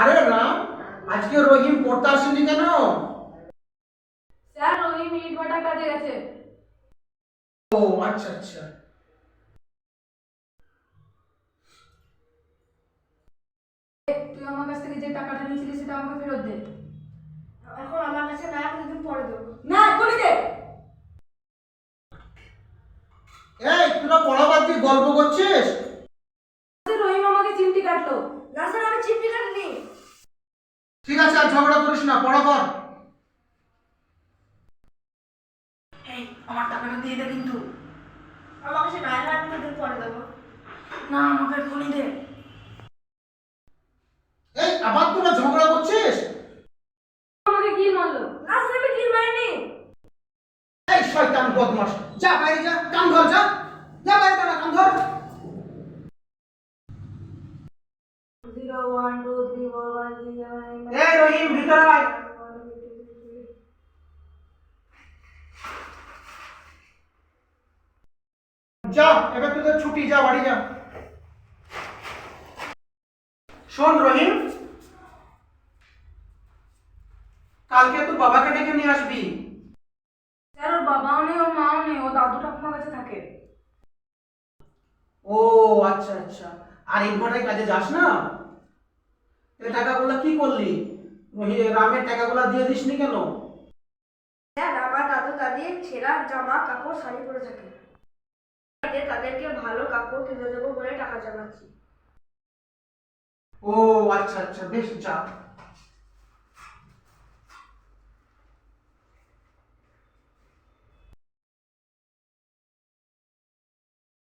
আরে রাম, আজকে রহিম পড়তে আসেনি কেন? স্যার রহিম ইট ভাটা কাজে গেছে। ও আচ্ছা আচ্ছা। তুই আমার কাছ থেকে যে টাকাটা নিয়েছিলি সেটা আমাকে ফেরত দে। এখন আমার কাছে না, আমি দুদিন পরে দেবো। না এক্ষুনি দে। এই তোরা পড়া বাদ দিয়ে গল্প করছিস? রহিম আমাকে চিমটি কাটলো। না স্যার, আমি চিমটি কাটিনি। ঠিক আছে, আর ঝগড়া করিস না, পড়া কর। এই আমার টাকাটা দিয়ে দে কিন্তু। আমার কাছে না, আমি দুদিন পরে দেবো। না আমাকে এক্ষুনি দে। এই আবার তোরা ঝগড়া করছিস? আমাকে কি মারলো? না স্যার, আমি কিল মারিনি। এই শয়তান বদমাশ, যা বাইরে যা, কান ধর, যা যা বাইরে দাঁড়া, কান ধর। 0 1 2 3 4 5 6 7 8 এই রহিম, ভিতরে আয়। যা, এবার তোদের ছুটি, যা বাড়ি যা। শোন রহিম, কালকে তোর বাবাকে ডেকে নিয়ে আসবি। স্যার ওর বাবাও নেই, ওর মাও নেই, ও দাদু ঠাকুমার কাছে থাকে। ও আচ্ছা আচ্ছা। আর ইনভার্টারে কাজে যাস না? এই টাকাগুলো কি করলি? রামের টাকাগুলো দিয়ে দিসনি কেন? স্যার, আমার দাদু দাদি ছেঁড়া জামা কাপড় শাড়ি পরে থাকে, তাদেরকে ভালো কাপড় কিনে দেবো বলে টাকা জমাচ্ছি। ও আচ্ছা আচ্ছা, বেশ, যা।